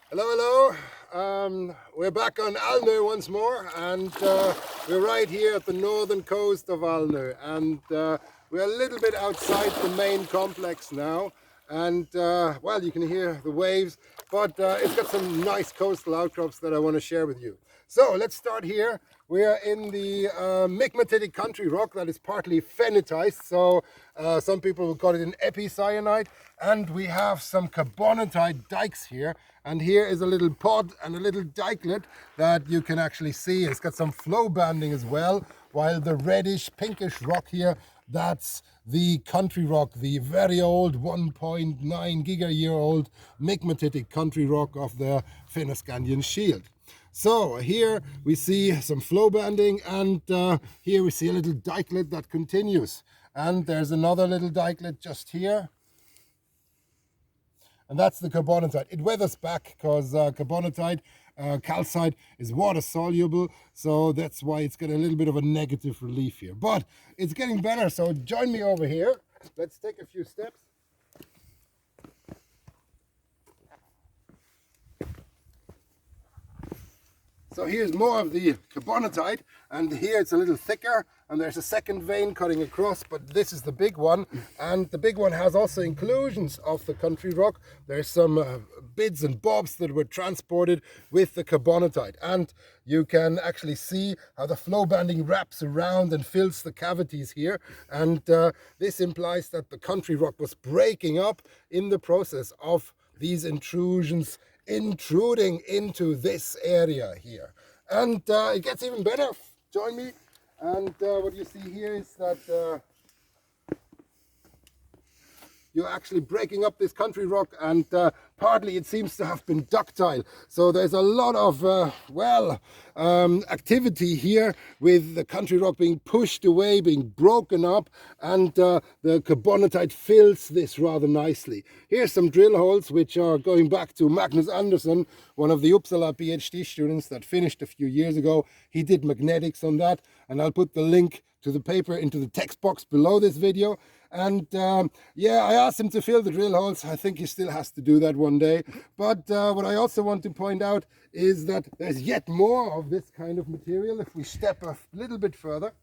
Hello. We're back on Alnö once more, and we're right here at the northern coast of Alnö, and we're a little bit outside the main complex now, and well, you can hear the waves, but it's got some nice coastal outcrops that I want to share with you. So let's start here. We are in the migmatitic country rock that is partly phenitized, so some people will call it an epicyanite, and we have some carbonatite dikes here, and here is a little pod and a little dikelet that you can actually see. It's got some flow banding as well, while the reddish pinkish rock here, that's the country rock, the very old 1.9 giga-year-old migmatitic country rock of the Fennoscandian Shield. So here we see some flow banding, and here we see a little dikelet that continues. And there's another little dikelet just here. And that's the carbonatite. It weathers back because carbonatite, calcite is water soluble, so that's why it's got a little bit of a negative relief here. But it's getting better, so join me over here. Let's take a few steps. So here's more of the carbonatite, and here it's a little thicker, and there's a second vein cutting across, but this is the big one, and the big one has also inclusions of the country rock. There's some bits and bobs that were transported with the carbonatite, and you can actually see how the flow banding wraps around and fills the cavities here, and this implies that the country rock was breaking up in the process of these intrusions intruding into this area here. And it gets even better. Join me. And what you see here is that you're actually breaking up this country rock, and partly it seems to have been ductile. So there's a lot of, activity here with the country rock being pushed away, being broken up, and the carbonatite fills this rather nicely. Here's some drill holes which are going back to Magnus Andersson, one of the Uppsala PhD students that finished a few years ago. He did magnetics on that, and I'll put the link to the paper into the text box below this video. And yeah, I asked him to fill the drill holes. I think he still has to do that one day. But what I also want to point out is that there's yet more of this kind of material if we step a little bit further.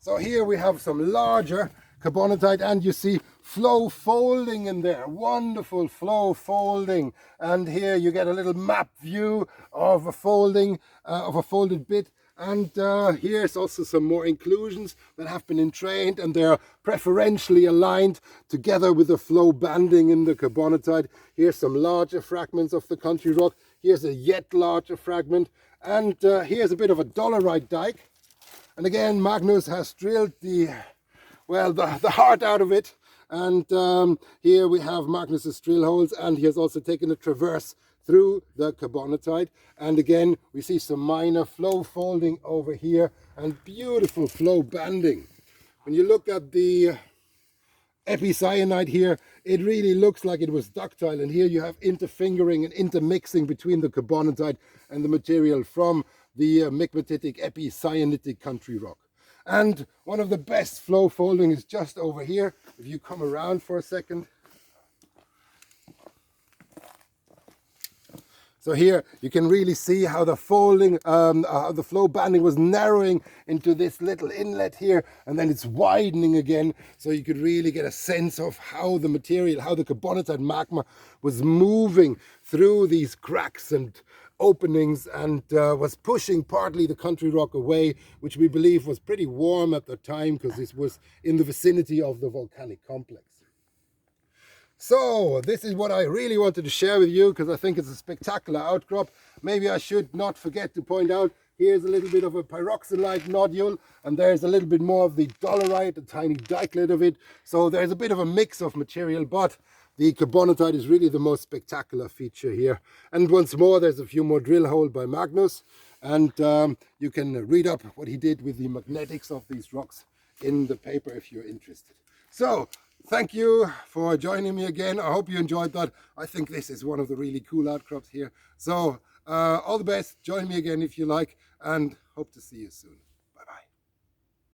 So here we have some larger carbonatite, and you see flow folding in there, wonderful flow folding. And here you get a little map view of a folding, of a folded bit. And here's also some more inclusions that have been entrained, and they're preferentially aligned together with the flow banding in the carbonatite. Here's some larger fragments of the country rock. Here's a yet larger fragment, and here's a bit of a dolerite dike. And again, Magnus has drilled the heart out of it. And here we have Magnus's drill holes, and he has also taken a traverse through the carbonatite. And again, we see some minor flow folding over here and beautiful flow banding. When you look at the epicyanite here, it really looks like it was ductile, and here you have interfingering and intermixing between the carbonatite and the material from the migmatitic epicyanitic country rock. And one of the best flow folding is just over here. If you come around for a second. So here you can really see how the folding, how the flow banding was narrowing into this little inlet here, and then it's widening again. So you could really get a sense of how the material, how the carbonatite magma was moving through these cracks and openings, and was pushing partly the country rock away, which we believe was pretty warm at the time because this was in the vicinity of the volcanic complex. So this is what I really wanted to share with you, because I think it's a spectacular outcrop. Maybe I should not forget to point out, here's a little bit of a pyroxylite nodule, and there's a little bit more of the dolerite, a tiny dikelet of it. So there's a bit of a mix of material, but the carbonatite is really the most spectacular feature here. And once more, there's a few more drill holes by Magnus, and you can read up what he did with the magnetics of these rocks in the paper if you're interested. So thank you for joining me again. I hope you enjoyed that. I think this is one of the really cool outcrops here. So all the best. Join me again if you like, and hope to see you soon.